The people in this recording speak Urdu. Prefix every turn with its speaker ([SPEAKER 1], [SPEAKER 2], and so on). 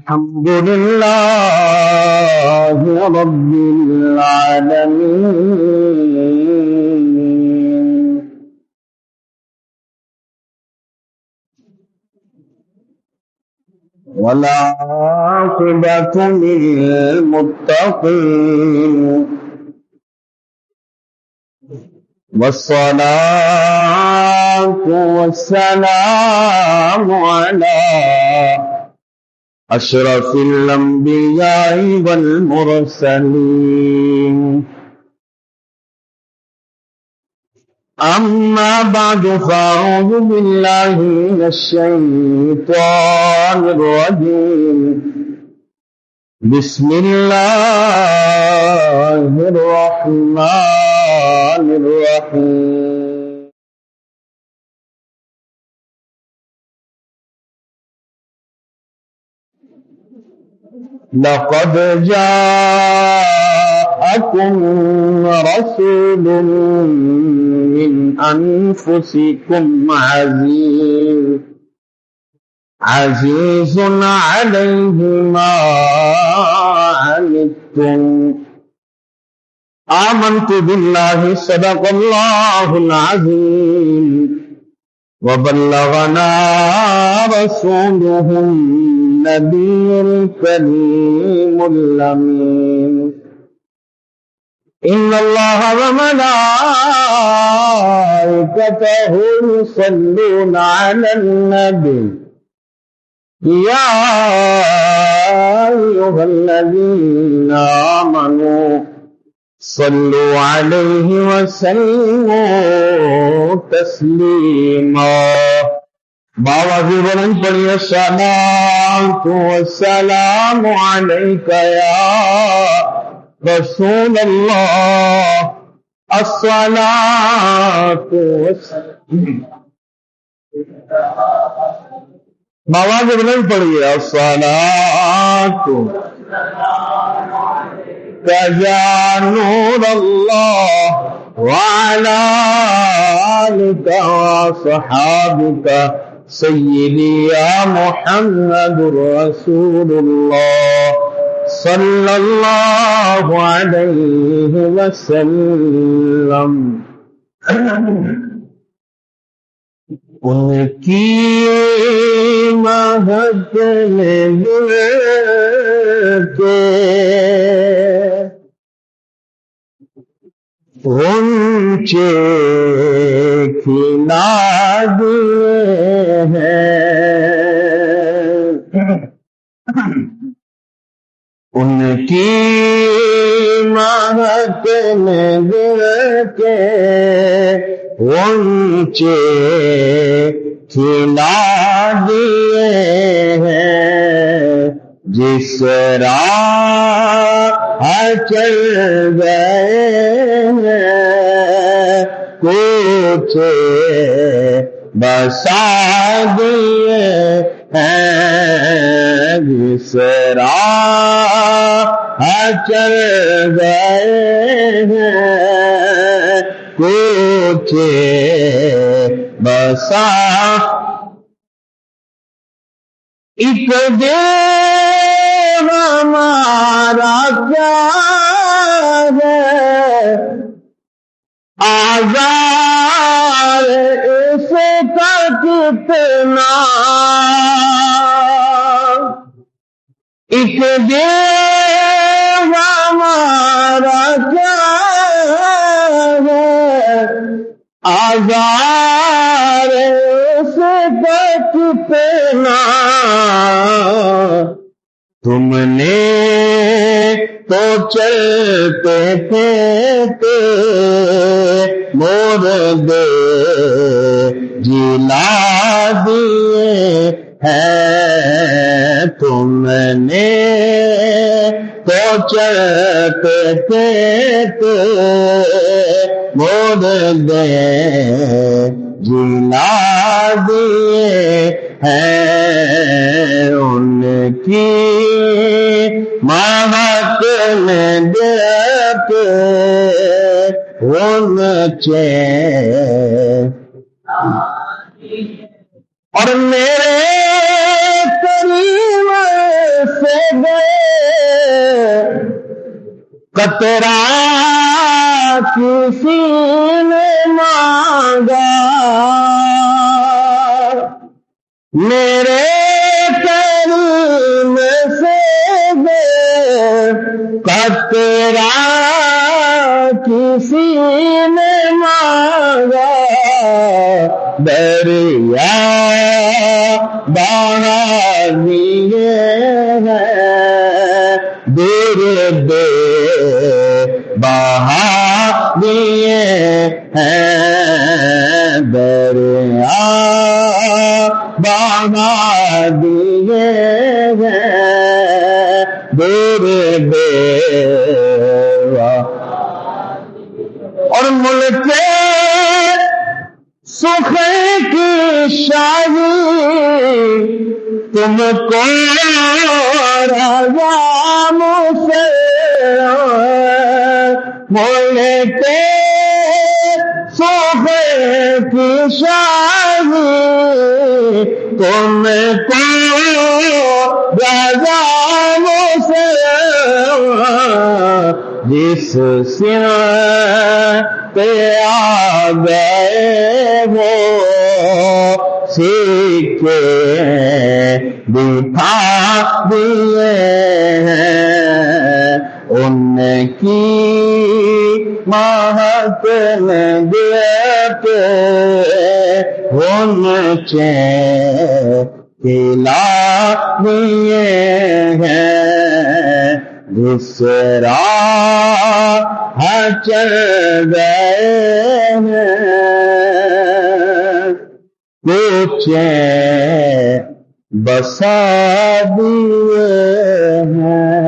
[SPEAKER 1] الحمد لله رب العالمين والعاقبة للمتقين والصلاة والسلام على أشرف الأنبياء والمرسلين أما بعد فأعوذ بالله من الشيطان الرجيم بسم الله الرحمن الرحيم لقد جاءكم رسول من أنفسكم عزيز عليه ما عنتم آمنت بالله صدق الله العظيم وبلغنا رسوله النبي الكريم الأمين إن الله وملائكته يصلون على النبي يا أيها الذين آمنوا صلوا عليه وسلموا تسليما باوازی بلند پڑھیے الصلاة والسلام عليك يا رسول الله الصلاة باوازی بلند پڑھیے الصلاة يا نور الله وعلى آلك وصحابك سيدي يا محمد رسول الله صلى الله عليه وسلم ان کی مہک میں کے غنچے کھلا دیے ہیں ان کی مہک میں گر کے غنچے کھلا دیے ہیں جس راہ چل گئے ہیں کچھ بسا دیے ہیں جس راہ چل گئے ہیں کچھ بسا ایک دے ہمارا کیا ہے آزار اس کا کتنا ایک دے ہمارا کیا ہے آزار اس کا کتنا تم نے تو چلتے پھرتے مردے جلا دیے ہیں تم نے تو چلتے پھرتے مردے جلا دیے ہیں ان کی مہک میں دیتے غنچے اور میرے قریب گئے قطرہ کسی نے مانگا میرے کریم سے قطرہ کسی نے مانگا دریا بہا دیے ہیں دور دے بہا دیے ہیں دریا بہا دیے ہیں دور دے اور ملک سخ کی شاہی تم کو رضا سے ملک سخ کی شاہی تم کو رضا سے جس سمت پہ آ گئے وہ سکے دکھا دیے ہیں ان کی مہک میں دیتے ان کھلا دیے ہیں جس راہ چل گئے ہیں کچھ بسا دیے ہیں